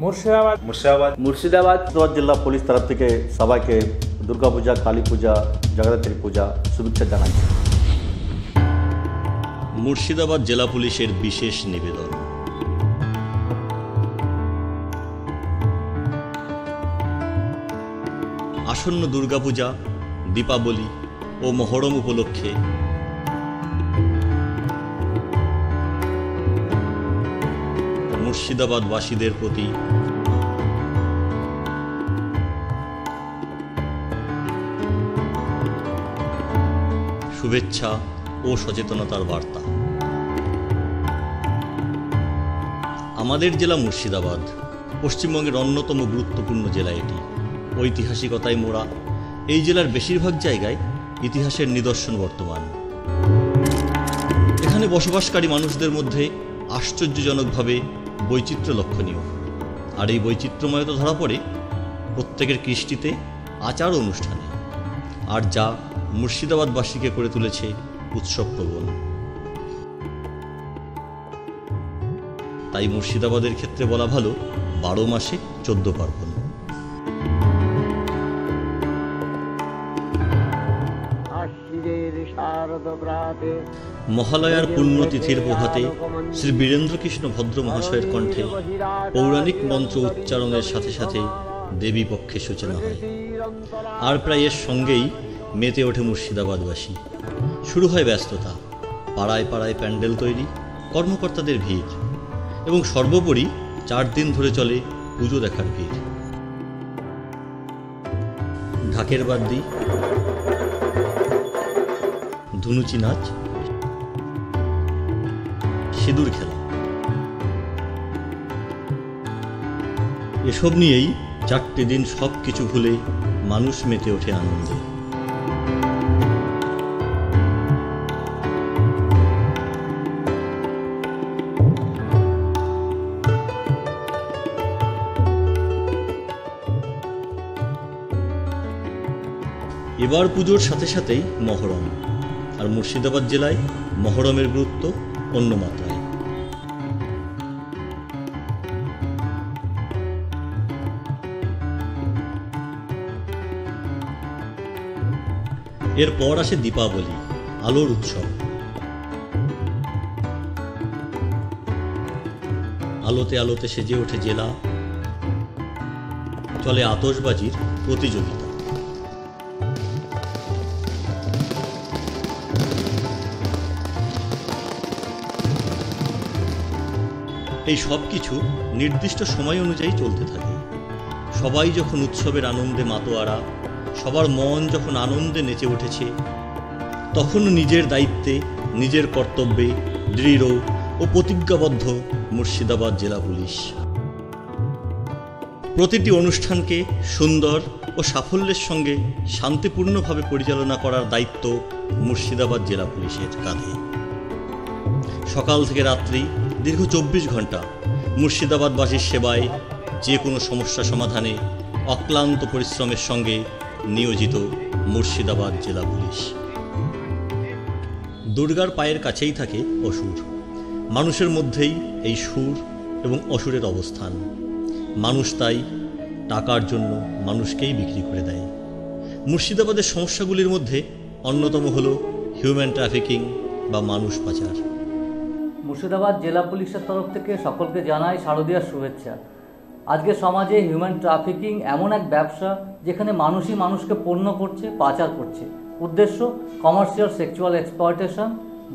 মুর্শিদাবাদ মুর্শিদাবাদ জেলা পুলিশ তরফ থেকে সবাইকে দুর্গা পূজা, কালী পূজা, জগদ্ধাত্রী পূজা শুভেচ্ছা জানাচ্ছি। মুর্শিদাবাদ জেলা পুলিশের বিশেষ নিবেদন। আসন্ন দুর্গাপূজা, দীপাবলি ও মহরম উপলক্ষে মুর্শিদাবাদবাসীদের প্রতি শুভেচ্ছা ও সচেতনতার বার্তা। আমাদের জেলা মুর্শিদাবাদ পশ্চিমবঙ্গের অন্যতম গুরুত্বপূর্ণ জেলা। এটি ঐতিহাসিকতায় মোড়া। এই জেলার বেশিরভাগ জায়গায় ইতিহাসের নিদর্শন বর্তমান। এখানে বসবাসকারী মানুষদের মধ্যে আশ্চর্যজনকভাবে বৈচিত্র্য লক্ষণীয়। আর এই বৈচিত্র্যময়তা ধরা পড়ে প্রত্যেকের কৃষ্টিতে, আচার অনুষ্ঠানে, আর যা মুর্শিদাবাদবাসীকে করে তুলেছে উৎসবপ্রবণ। তাই মুর্শিদাবাদের ক্ষেত্রে বলা ভালো 12 মাসে 14 পার্বণ। মহালয়ার পুণ্যতিথির প্রভাতে শ্রী বীরেন্দ্রকৃষ্ণ ভদ্র মহাশয়ের কণ্ঠে পৌরাণিক মন্ত্র উচ্চারণের সাথে সাথে দেবী পক্ষের সূচনা হয়। আর প্রায় এর সঙ্গেই মেতে ওঠে মুর্শিদাবাদবাসী। শুরু হয় ব্যস্ততা, পাড়ায় পাড়ায় প্যান্ডেল তৈরি, কর্মকর্তাদের ভিড়, এবং সর্বোপরি 4 দিন ধরে চলে পুজো দেখার ভিড়। ঢাকের বাদ্যি, ধুনুচি নাচ, সিঁদুর খেলা, এসব নিয়েই 4টে দিন সব কিছু ভুলে মানুষ মেতে ওঠে আনন্দে। এবার পুজোর সাথে সাথেই মহরম, আর মুর্শিদাবাদ জেলায় মহরমের গুরুত্ব অন্য মাত্রায়। এরপর আসে দীপাবলি, আলোর উৎসব। আলোতে আলোতে সেজে ওঠে জেলা, চলে আতশবাজির প্রতিযোগিতা। এই সব কিছু নির্দিষ্ট সময় অনুযায়ী চলতে থাকে। সবাই যখন উৎসবের আনন্দে মাতোয়ারা, সবার মন যখন আনন্দে নেচে উঠেছে, তখন নিজের দায়িত্বে, নিজের কর্তব্যে দৃঢ় ও প্রতিজ্ঞাবদ্ধ মুর্শিদাবাদ জেলা পুলিশ। প্রতিটি অনুষ্ঠানকে সুন্দর ও সাফল্যের সঙ্গে শান্তিপূর্ণভাবে পরিচালনা করার দায়িত্ব মুর্শিদাবাদ জেলা পুলিশের কাঁধে। সকাল থেকে রাত্রি দীর্ঘ 24 ঘন্টা মুর্শিদাবাদবাসীর সেবায়, যে কোনো সমস্যা সমাধানে অক্লান্ত পরিশ্রমের সঙ্গে নিয়োজিত মুর্শিদাবাদ জেলা পুলিশ। দুর্গার পায়ের কাছেই থাকে অসুর। মানুষের মধ্যেই এই সুর এবং অসুরের অবস্থান। মানুষ তাই টাকার জন্য মানুষকেই বিক্রি করে দেয়। মুর্শিদাবাদের সমস্যাগুলির মধ্যে অন্যতম হল হিউম্যান ট্রাফিকিং বা মানুষ পাচার। মুর্শিদাবাদ জেলা পুলিশের তরফ থেকে সকলকে জানাই শারদীয়ার শুভেচ্ছা। আজকে সমাজে হিউম্যান ট্রাফিকিং এমন এক ব্যবসা যেখানে মানুষই মানুষকে পণ্য করছে, পাচার করছে। উদ্দেশ্য commercial sexual exploitation,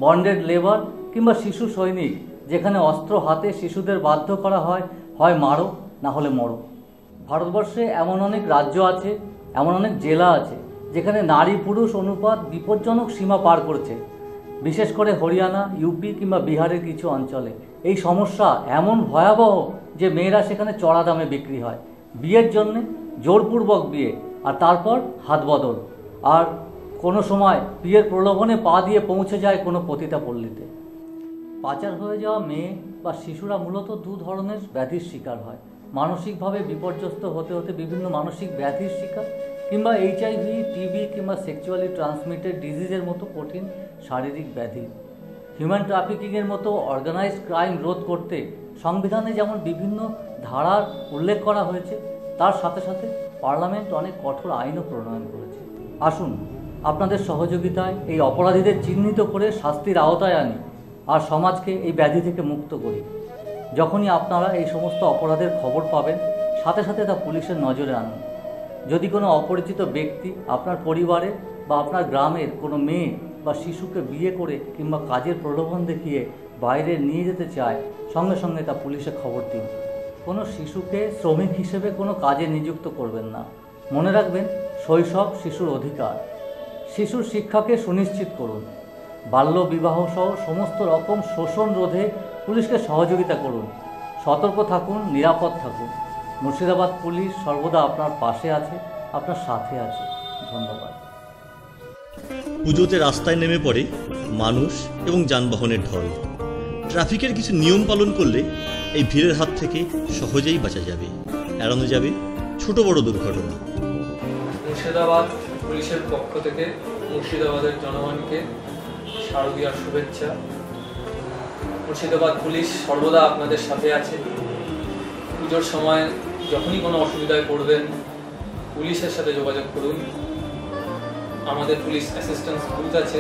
bonded labour কিংবা শিশু সৈনিক, যেখানে অস্ত্র হাতে শিশুদের বাধ্য করা হয়, হয় মারো না হলে মরো। ভারতবর্ষে এমন অনেক রাজ্য আছে, এমন অনেক জেলা আছে যেখানে নারী পুরুষ অনুপাত বিপজ্জনক সীমা পার করছে। বিশেষ করে হরিয়ানা, ইউপি কিংবা বিহারের কিছু অঞ্চলে এই সমস্যা এমন ভয়াবহ যে মেয়েরা সেখানে চড়া দামে বিক্রি হয়। বিয়ের জন্যে জোরপূর্বক বিয়ে, আর তারপর হাত বদল, আর কোনো সময় বিয়ের প্রলোভনে পা দিয়ে পৌঁছে যায় কোনো পতিতা পল্লীতে। পাচার হয়ে যাওয়া মেয়ে বা শিশুরা মূলত 2 ধরনের ব্যাধির শিকার হয়। মানসিকভাবে বিপর্যস্ত হতে হতে বিভিন্ন মানসিক ব্যাধির শিকার, কিংবা HIV, টিবি কিংবা সেক্সুয়ালি ট্রান্সমিটেড ডিজিজের মতো কঠিন শারীরিক ব্যাধি। হিউম্যান ট্রাফিকিংয়ের মতো অর্গানাইজড ক্রাইম রোধ করতে সংবিধানে যেমন বিভিন্ন ধারার উল্লেখ করা হয়েছে, তার সাথে সাথে পার্লামেন্ট অনেক কঠোর আইনও প্রণয়ন করেছে। আসুন আপনাদের সহযোগিতায় এই অপরাধীদের চিহ্নিত করে শাস্তির আওতায় আনি আর সমাজকে এই ব্যাধি থেকে মুক্ত করি। যখনই আপনারা এই সমস্ত অপরাধের খবর পাবেন, সাথে সাথে তা পুলিশের নজরে আনুন। যদি কোনো অপরিচিত ব্যক্তি আপনার পরিবারে বা আপনার গ্রামের কোনো মেয়ে বা শিশুকে বিয়ে করে কিংবা কাজের প্রলোভন দেখিয়ে বাইরে নিয়ে যেতে চায়, সঙ্গে সঙ্গে তা পুলিশে খবর দিন। কোনো শিশুকে শ্রমিক হিসেবে কোনো কাজে নিযুক্ত করবেন না। মনে রাখবেন, শৈশব শিশুর অধিকার। শিশুর শিক্ষাকে সুনিশ্চিত করুন। বাল্য বিবাহ সহ সমস্ত রকম শোষণ রোধে পুলিশকে সহযোগিতা করুন। সতর্ক থাকুন, নিরাপদ থাকুন। মুর্শিদাবাদ পুলিশ সর্বদা আপনার পাশে আছে, আপনার সাথে আছে। ধন্যবাদ। পুজোতে রাস্তায় নেমে পড়ে মানুষ এবং যানবাহনের ঢল। ট্রাফিকের কিছু নিয়ম পালন করলে এই ভিড়ের হাত থেকে সহজেই বাঁচা যাবে, এড়ানো যাবে ছোট বড় দুর্ঘটনা। মুর্শিদাবাদ পুলিশের পক্ষ থেকে মুর্শিদাবাদের জনগণকে শারদীয়ার শুভেচ্ছা। মুর্শিদাবাদ পুলিশ সর্বদা আপনাদের সাথে আছে। পুজোর সময় যখনই কোনো অসুবিধায় পড়বেন, পুলিশের সাথে যোগাযোগ করুন। আমাদের পুলিশ অ্যাসিস্ট্যান্স বুথ আছে,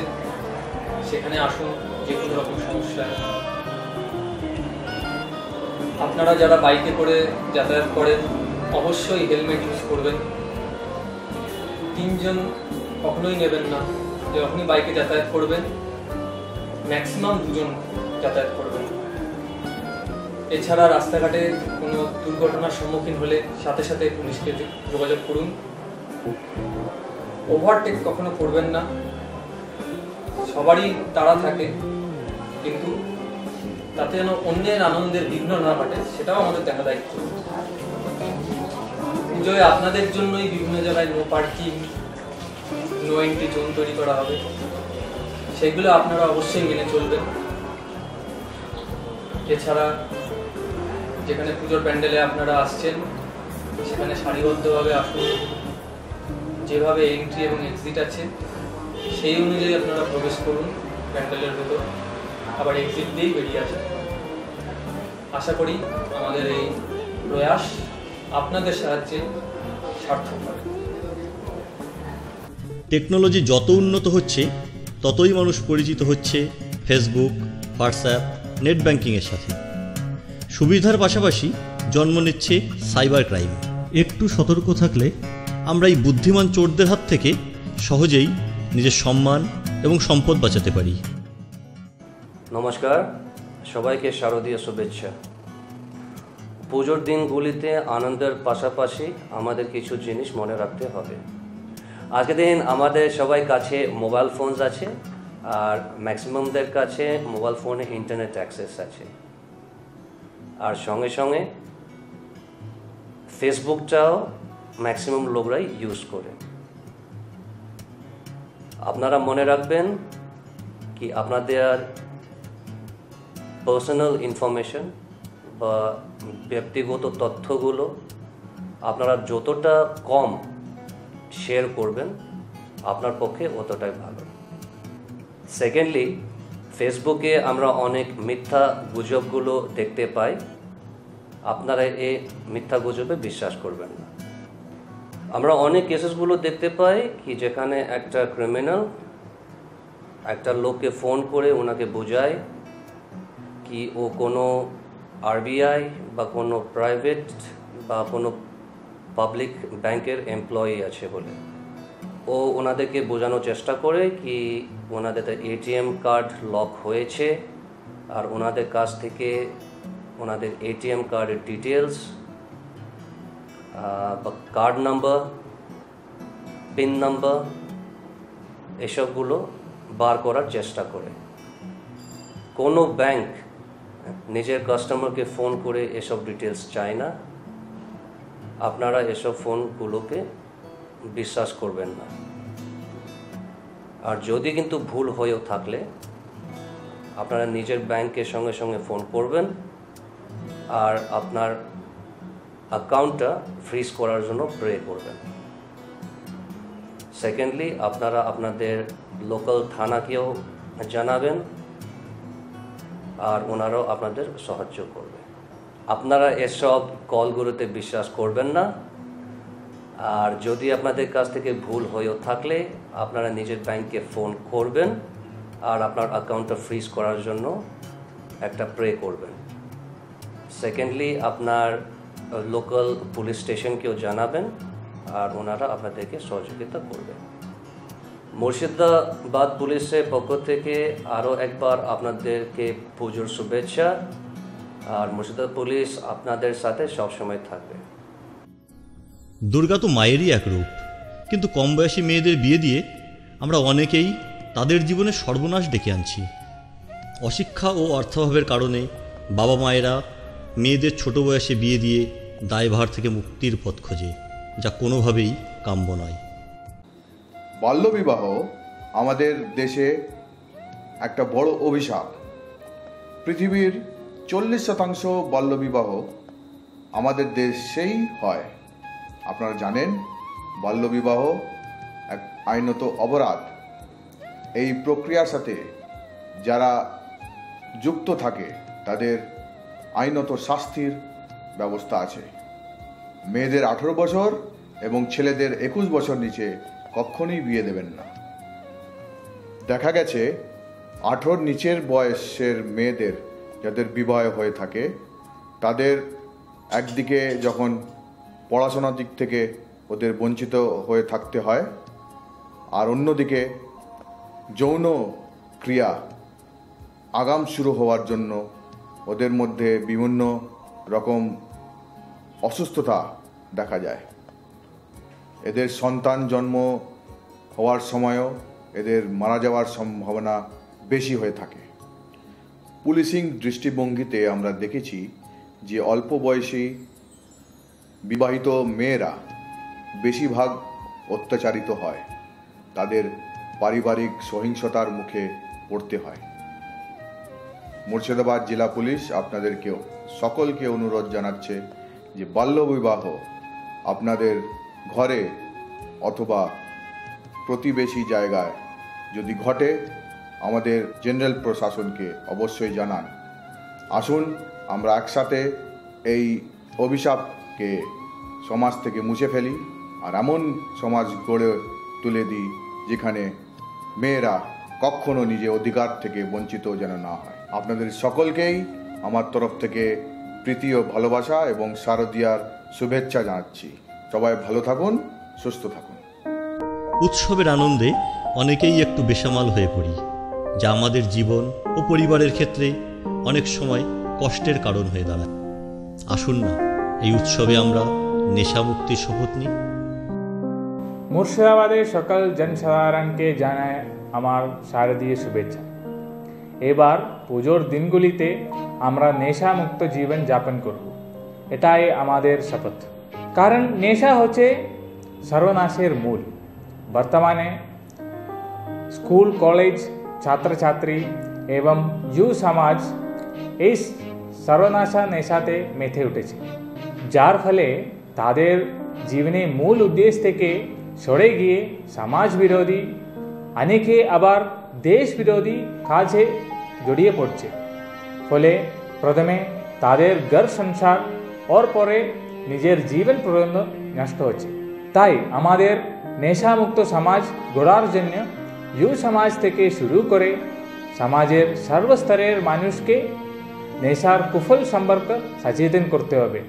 সেখানে আসুন যে কোনো রকম সমস্যায়। আপনারা যারা বাইকে করে যাতায়াত করেন, অবশ্যই হেলমেট ইউজ করবেন। 3 জন কখনোই নেবেন না। যখনই বাইকে যাতায়াত করবেন, ম্যাক্সিমাম 2 জন যাতায়াত করবেন। এছাড়া রাস্তাঘাটে কোনো দুর্ঘটনার সম্মুখীন হলে সাথে সাথে পুলিশকে যোগাযোগ করুন। ওভারটেক কখনো করবেন না। সবারই তাড়া থাকে, কিন্তু তাতে যেন অন্যের আনন্দের বিঘ্ন না ঘটে, সেটাও আমাদের দেখা দায়িত্ব। পুজোয় আপনাদের জন্যই বিভিন্ন জায়গায় no parking, no entry zone তৈরি করা হবে। সেগুলো আপনারা অবশ্যই মেনে চলবেন। এছাড়া যেখানে পুজোর প্যান্ডেলে আপনারা আসছেন, সেখানে সারিবদ্ধভাবে আসুন। যেভাবে এন্ট্রি এবং এক্সিট আছে, সেই অনুযায়ী আপনারা প্রবেশ করুন প্যান্ডেলের ভেতর, আবার এক্সিট দিয়েই বেরিয়ে আসুন। আশা করি আমাদের এই প্রয়াস আপনাদের সাহায্যে সার্থক হবে। টেকনোলজি যত উন্নত হচ্ছে, ততই মানুষ পরিচিত হচ্ছে ফেসবুক, হোয়াটসঅ্যাপ, নেট ব্যাংকিংয়ের সাথে। সুবিধার পাশাপাশি জন্ম নিচ্ছে সাইবার ক্রাইম। একটু সতর্ক থাকলে আমরা এই বুদ্ধিমান চোরদের হাত থেকে সহজেই নিজের সম্মান এবং সম্পদ বাঁচাতে পারি। নমস্কার, সবাইকে শারদীয় শুভেচ্ছা। পুজোর দিনগুলিতে আনন্দের পাশাপাশি আমাদের কিছু জিনিস মনে রাখতে হবে। আজকের দিন আমাদের সবাই কাছে মোবাইল ফোনস আছে, আর ম্যাক্সিমামদের কাছে মোবাইল ফোনে ইন্টারনেট অ্যাক্সেস আছে। আর সঙ্গে সঙ্গে ফেসবুকটাও ম্যাক্সিমাম লোকরাই ইউজ করে। আপনারা মনে রাখবেন কি আপনাদের পার্সোনাল ইনফরমেশন বা ব্যক্তিগত তথ্যগুলো আপনারা যতটা কম শেয়ার করবেন, আপনার পক্ষে অতটাই ভালো। সেকেন্ডলি, ফেসবুকে আমরা অনেক মিথ্যা গুজবগুলো দেখতে পাই। আপনারা এই মিথ্যা গুজবে বিশ্বাস করবেন না। আমরা অনেক কেসেসগুলো দেখতে পাই কি যেখানে একটা ক্রিমিনাল একটা লোককে ফোন করে ওনাকে বোঝায় কি ও কোনো আরবিআই বা কোনো প্রাইভেট বা কোনো পাবলিক ব্যাংকের এমপ্লয়ি আছে বলে। ও ওনাদেরকে বোঝানোর চেষ্টা করে কি ওনাদের এটিএম কার্ড লক হয়েছে, আর ওনাদের কাছ থেকে ওনাদের এটিএম কার্ডের ডিটেলস বা কার্ড নাম্বার, পিন নাম্বার এসবগুলো বার করার চেষ্টা করে। কোনো ব্যাংক নিজের কাস্টমারকে ফোন করে এসব ডিটেলস চায় না। আপনারা এসব ফোনগুলোকে বিশ্বাস করবেন না। আর যদি কিন্তু ভুল হয়েও থাকলে আপনারা নিজের ব্যাংকের সঙ্গে সঙ্গে ফোন করবেন আর আপনার অ্যাকাউন্টটা ফ্রিজ করার জন্য প্রে করবেন। সেকেন্ডলি, আপনারা আপনাদের লোকাল থানাকেও জানাবেন আর ওনারাও আপনাদের সাহায্য করবে। আপনারা এসব কলগুলোতে বিশ্বাস করবেন না। আর যদি আপনাদের কাছ থেকে ভুল হয়েও থাকলে আপনারা নিজের ব্যাংকে ফোন করবেন আর আপনার অ্যাকাউন্টটা ফ্রিজ করার জন্য একটা প্রে করবেন। সেকেন্ডলি, আপনার লোকাল পুলিশ স্টেশনকেও জানাবেন আর ওনারা আপনাদেরকে সহযোগিতা করবেন। মুর্শিদাবাদ পুলিশের পক্ষ থেকে আরও একবার আপনাদেরকে পুজোর শুভেচ্ছা। আর মুর্শিদাবাদ পুলিশ আপনাদের সাথে সবসময় থাকবে। দুর্গা তো মায়েরই এক রূপ, কিন্তু কম বয়সী মেয়েদের বিয়ে দিয়ে আমরা অনেকেই তাদের জীবনে সর্বনাশ ডেকে আনছি। অশিক্ষা ও অর্থাভাবের কারণে বাবা মায়েরা মেয়েদের ছোট বয়সে বিয়ে দিয়ে দায়ভার থেকে মুক্তির পথ খোঁজে, যা কোনোভাবেই কাম্য নয়। বাল্যবিবাহ আমাদের দেশে একটা বড় অভিশাপ। পৃথিবীর 40% বাল্যবিবাহ আমাদের দেশেই হয়। আপনারা জানেন, বাল্যবিবাহ এক আইনত অপরাধ। এই প্রক্রিয়ার সাথে যারা যুক্ত থাকে তাদের আইনত শাস্তির ব্যবস্থা আছে। মেয়েদের 18 বছর এবং ছেলেদের 21 বছর নিচে কখনোই বিয়ে দেবেন না। দেখা গেছে 18 নিচের বয়সের মেয়েদের যাদের বিবাহ হয়ে থাকে তাদের একদিকে যখন পড়াশোনার দিক থেকে ওদের বঞ্চিত হয়ে থাকতে হয়, আর অন্যদিকে যৌন ক্রিয়া আগাম শুরু হওয়ার জন্য ওদের মধ্যে বিভিন্ন রকম অসুস্থতা দেখা যায়। এদের সন্তান জন্ম হওয়ার সময়ও এদের মারা যাওয়ার সম্ভাবনা বেশি হয়ে থাকে। পুলিশিং দৃষ্টিভঙ্গিতে আমরা দেখেছি যে অল্প বয়সী বিবাহিত মেয়েরা বেশিরভাগ অত্যাচারিত হয়, তাদের পারিবারিক সহিংসতার মুখে পড়তে হয়। মুর্শিদাবাদ জেলা পুলিশ আপনাদেরকেও সকলকে অনুরোধ জানাচ্ছে যে বাল্যবিবাহ আপনাদের ঘরে অথবা প্রতিবেশী জায়গায় যদি ঘটে আমাদের জেনারেল প্রশাসনকে অবশ্যই জানান। আসুন আমরা একসাথে এই অভিশাপকে সমাজ থেকে মুছে ফেলি আর এমন সমাজ গড়ে তুলে দিই যেখানে মেয়েরা কখনো নিজে অধিকার থেকে বঞ্চিত যেন না হয়। আপনাদের সকলকেই আমার তরফ থেকে প্রীতি ও ভালোবাসা এবং শারদীয়ার শুভেচ্ছা জানাচ্ছি। সবাই ভালো থাকুন, সুস্থ থাকুন। উৎসবের আনন্দে অনেকেই একটু বেসামাল হয়ে পড়ি, যা আমাদের জীবন ও পরিবারের ক্ষেত্রে অনেক সময় কষ্টের কারণ হয়ে দাঁড়ায়। আসুন না এই উৎসবে আমরা নেশামুক্তির শপথ নিই। মুর্শিদাবাদের সকল জনসাধারণকে জানায় আমার শারদীয় শুভেচ্ছা। এবার পুজোর দিনগুলিতে আমরা নেশামুক্ত জীবন যাপন করব, এটাই আমাদের শপথ। কারণ নেশা হচ্ছে সর্বনাশের মূল। বর্তমানে স্কুল কলেজ ছাত্রছাত্রী এবং যুব সমাজ এই সর্বনাশা নেশাতে মেতে উঠেছে, যার ফলে তাদের জীবনে মূল উদ্দেশ্য থেকে সরে গিয়ে সমাজ বিরোধী, অনেকে আবার দেশ বিরোধী কাজে জড়িয়ে পড়ছে। ফলে প্রথমে তাদের ঘর সংসার ওর পরে নিজের জীবন পর্যন্ত নষ্ট হচ্ছে। তাই আমাদের নেশামুক্ত সমাজ গড়ার জন্য যুব সমাজ থেকে শুরু করে সমাজের সর্বস্তরের মানুষকে নেশার কুফল সম্পর্কে সচেতন করতে হবে।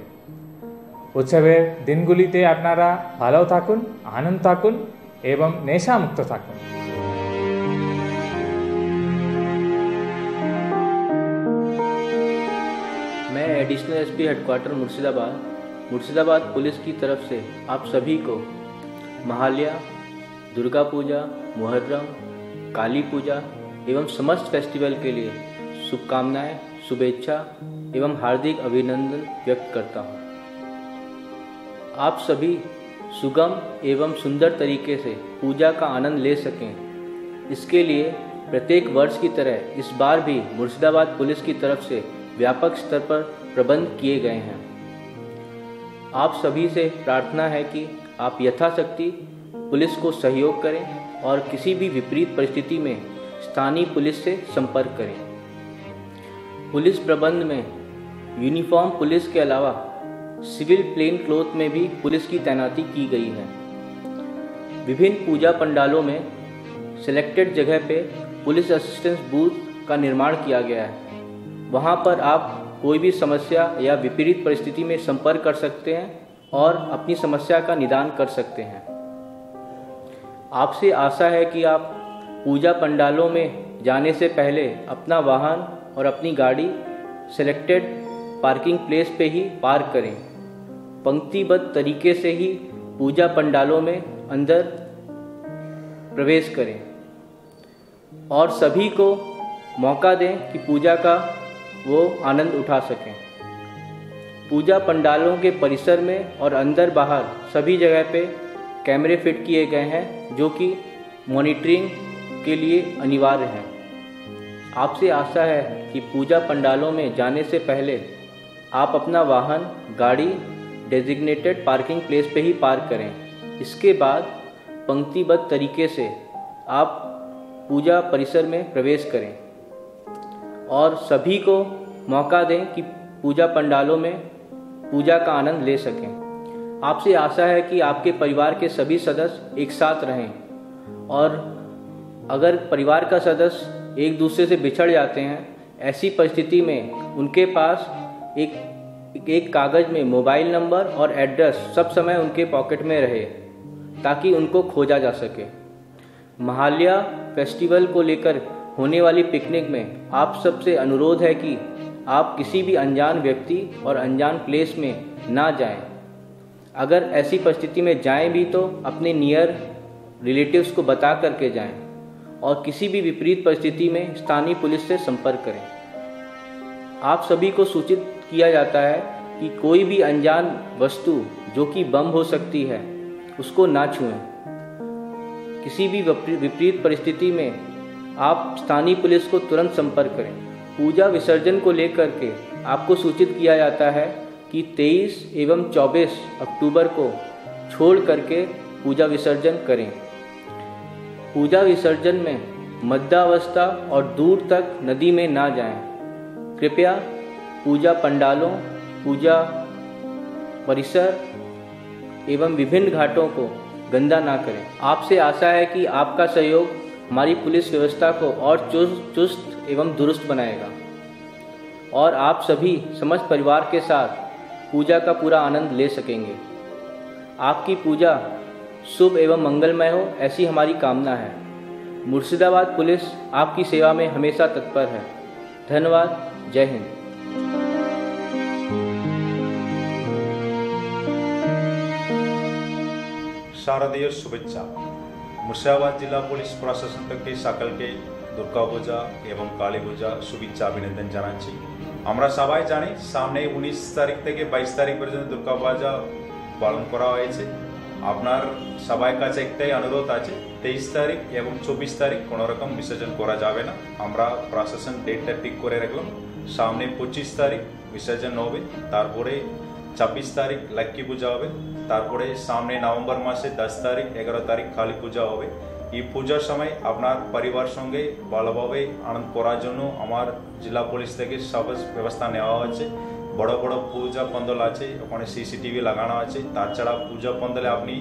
উৎসবের দিনগুলিতে আপনারা ভালো থাকুন, আনন্দ থাকুন এবং নেশামুক্ত থাকুন। मैं additional SP headquarter Murshidabad police की तरफ से आप सभी को महालया, दुर्गा पूजा, मुहर्रम, काली पूजा एवं समस्त फेस्टिवल के लिए शुभकामनाएं, शुभेच्छा एवं हार्दिक अभिनंदन व्यक्त करता हूं। आप सभी सुगम एवं सुंदर तरीके से पूजा का आनंद ले सकें, इसके लिए प्रत्येक वर्ष की तरह इस बार भी मुर्शिदाबाद पुलिस की तरफ से व्यापक स्तर पर प्रबंध किए गए हैं। आप सभी से प्रार्थना है कि आप यथाशक्ति पुलिस को सहयोग करें और किसी भी विपरीत परिस्थिति में स्थानीय पुलिस से संपर्क करें। पुलिस प्रबंध में यूनिफॉर्म पुलिस के अलावा सिविल प्लेन क्लॉथ में भी पुलिस की तैनाती की गई है। विभिन्न पूजा पंडालों में सिलेक्टेड जगह पे पुलिस असिस्टेंस बूथ का निर्माण किया गया है। वहाँ पर आप कोई भी समस्या या विपरीत परिस्थिति में संपर्क कर सकते हैं और अपनी समस्या का निदान कर सकते हैं। आपसे आशा है कि आप पूजा पंडालों में जाने से पहले अपना वाहन और अपनी गाड़ी सिलेक्टेड पार्किंग प्लेस पे ही पार्क करें। पंक्तिबद्ध तरीके से ही पूजा पंडालों में अंदर प्रवेश करें और सभी को मौका दें कि पूजा का वो आनंद उठा सकें। पूजा पंडालों के परिसर में और अंदर बाहर सभी जगह पे कैमरे फिट किए गए हैं जो कि मॉनिटरिंग के लिए अनिवार्य हैं। आपसे आशा है कि पूजा पंडालों में जाने से पहले आप अपना वाहन गाड़ी डेजिग्नेटेड पार्किंग प्लेस पे ही पार्क करें। इसके बाद पंक्तिबद्ध तरीके से आप पूजा परिसर में प्रवेश करें और सभी को मौका दें कि पूजा पंडालों में पूजा का आनंद ले सकें। आपसे आशा है कि आपके परिवार के सभी सदस्य एक साथ रहें और अगर परिवार का सदस्य एक दूसरे से बिछड़ जाते हैं, ऐसी परिस्थिति में उनके पास एक कागज़ में मोबाइल नंबर और एड्रेस सब समय उनके पॉकेट में रहे ताकि उनको खोजा जा सके। महाल्या फेस्टिवल को लेकर होने वाली पिकनिक में आप सबसे अनुरोध है कि आप किसी भी अनजान व्यक्ति और अनजान प्लेस में ना जाएं। अगर ऐसी परिस्थिति में जाएं भी तो अपने नियर रिलेटिव्स को बता करके जाएं और किसी भी विपरीत परिस्थिति में स्थानीय पुलिस से संपर्क करें। आप सभी को सूचित किया जाता है कि कोई भी अनजान वस्तु जो कि बम हो सकती है उसको ना छुएं। किसी भी विपरीत परिस्थिति में आप स्थानीय पुलिस को तुरंत संपर्क करें। पूजा विसर्जन को लेकर के आपको सूचित किया जाता है कि 23 एवं 24 अक्टूबर को छोड़ करके पूजा विसर्जन करें। पूजा विसर्जन में मध्यावस्था और दूर तक नदी में ना जाएं। कृपया पूजा पंडालों, पूजा परिसर एवं विभिन्न घाटों को गंदा ना करें। आपसे आशा है कि आपका सहयोग हमारी पुलिस व्यवस्था को और चुस्त एवं दुरुस्त बनाएगा और आप सभी समस्त परिवार के साथ पूजा का पूरा आनंद ले सकेंगे। आपकी पूजा शुभ एवं मंगलमय हो, ऐसी हमारी कामना है। मुर्शिदाबाद पुलिस आपकी सेवा में हमेशा तत्पर है। धन्यवाद। जय हिंद। शारदीय शुभेच्छा। मुर्शिदाबाद जिला पुलिस प्रशासन থেকে সকলকে দুর্গা পূজা এবং কালী পূজা শুভেচ্ছা অভিনন্দন জানাচ্ছি। আমরা সবাই জানি সামনে 19 তারিখ থেকে 22 তারিখ পর্যন্ত দুর্গা পূজা পালন করা হয়েছে। আপনার সবার কাছে একটাই অনুরোধ আছে, 23 তারিখ এবং 24 তারিখ কোনো রকম বিসর্জন করা যাবে না। আমরা প্রশাসন ডেটটা ঠিক করে রাখলাম। সামনে 25 তারিখ বিসর্জন হবে, তারপরে 26 তারিখ লক্ষ্মী পূজা হবে, তারপরে সামনে নভেম্বর মাসে 10 তারিখ 11 তারিখ কালী পূজা হবে। এই পূজার সময় আপনার পরিবার সঙ্গে ভালোভাবে আনন্দ করার জন্য আমার জেলা পুলিশ থেকে সব ব্যবস্থা নেওয়া হয়েছে। বড় বড় পূজা পন্দল আছে, ওখানে সিসিটিভি লাগানো আছে। তাছাড়া পূজা পন্দলে আপনি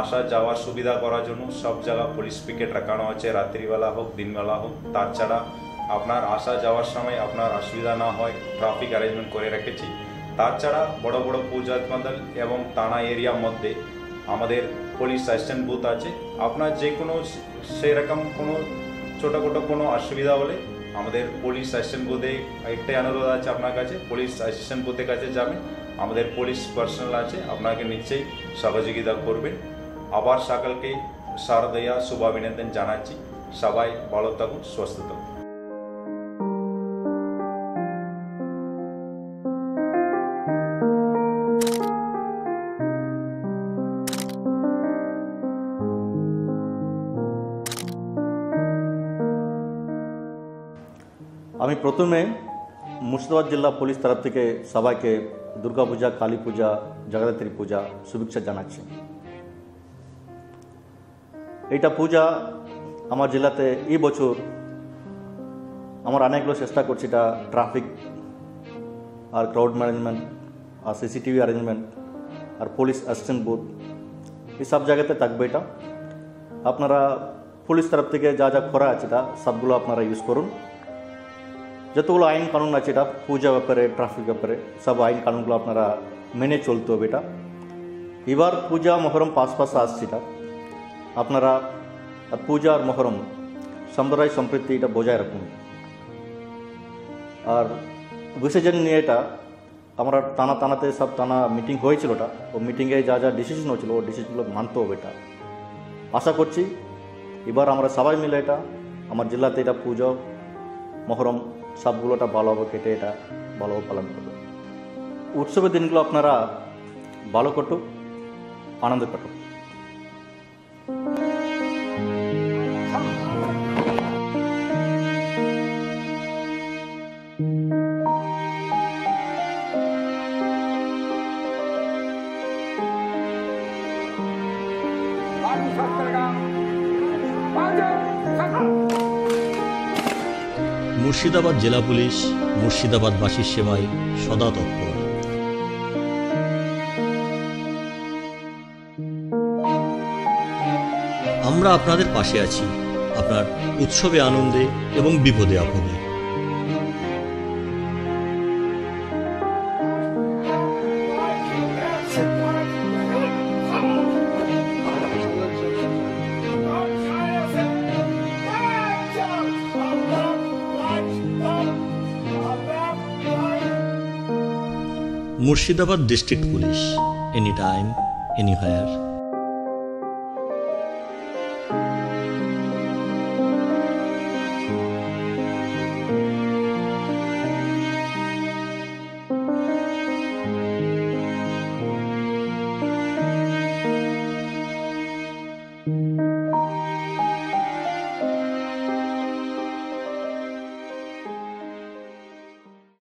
আসা যাওয়ার সুবিধা করার জন্য সব জায়গা পুলিশ পিকেট রাখানো আছে, রাত্রিবেলা হোক দিনবেলা হোক। তাছাড়া আপনার আসা যাওয়ার সময় আপনার অসুবিধা না হয় ট্রাফিক অ্যারেঞ্জমেন্ট করে রেখেছি। তাছাড়া বড় বড় পূজা পন্দল এবং থানা এরিয়ার মধ্যে আমাদের পুলিশ অ্যাসিস্ট্যান্ট বুথ আছে। আপনার যে কোনো সেরকম কোনো ছোটোখাটো কোনো অসুবিধা হলে আমাদের পুলিশ অ্যাসিস্ট্যান্ট বুথে একটাই অনুরোধ আছে আপনার কাছে, পুলিশ অ্যাসিস্ট্যান্ট বুথের কাছে যাবেন। আমাদের পুলিশ পার্সোনাল আছে, আপনাকে নিশ্চয়ই সহযোগিতা করবেন। আবার সকলকে শারদীয়া শুভাভিনন্দন জানাচ্ছি। সবাই ভালো থাকুন, সুস্থ থাকুন। আমি প্রথমে মুর্শিদাবাদ জেলা পুলিশ তরফ থেকে সবাইকে দুর্গা পূজা, কালী পূজা, জগদ্ধাত্রী পূজা শুভেচ্ছা জানাচ্ছি। এইটা পূজা আমার জেলাতে এই বছর আমার অনেকগুলো চেষ্টা করছি এটা ট্রাফিক আর ক্রাউড ম্যানেজমেন্ট আর সিসিটিভি অ্যারেঞ্জমেন্ট আর পুলিশ অ্যাসিস্ট্যান্ট বুথ এই সব জায়গাতে থাকবে এটা। আপনারা পুলিশ তরফ থেকে যা যা করা আছে এটা সবগুলো আপনারা ইউজ করুন। যতগুলো আইন কানুন আছে এটা পূজা ব্যাপারে, ট্রাফিক ব্যাপারে, সব আইন কানুনগুলো আপনারা মেনে চলতে হবে এটা। এবার পূজা মহরম পাশে আসছে এটা, আপনারা পূজা আর মহরম সম্প্রদায় সম্প্রীতি এটা বজায় রাখুন। আর বিসর্জন নিয়ে এটা আমরা টানাতে সব মিটিং হয়েছিল, ওটা ও মিটিংয়ে যা যা ডিসিশন হয়েছিল ও ডিসিশনগুলো মানতে হবে এটা। আশা করছি এবার আমরা সবাই মিলে এটা আমার জেলাতে এটা পুজো মহরম সবগুলোটা ভালোভাবে কেটে এটা ভালোভাবে পালন করবে। উৎসবের দিনগুলো আপনারা ভালো কাটুক, আনন্দ কাটুক। মুর্শিদাবাদ জেলা পুলিশ মুর্শিদাবাদবাসীর সেবায় সদা তৎপর। আমরা আপনাদের পাশে আছি, আপনার উৎসবে আনন্দে এবং বিপদে আপদে। Murshidabad district police, any time, anywhere.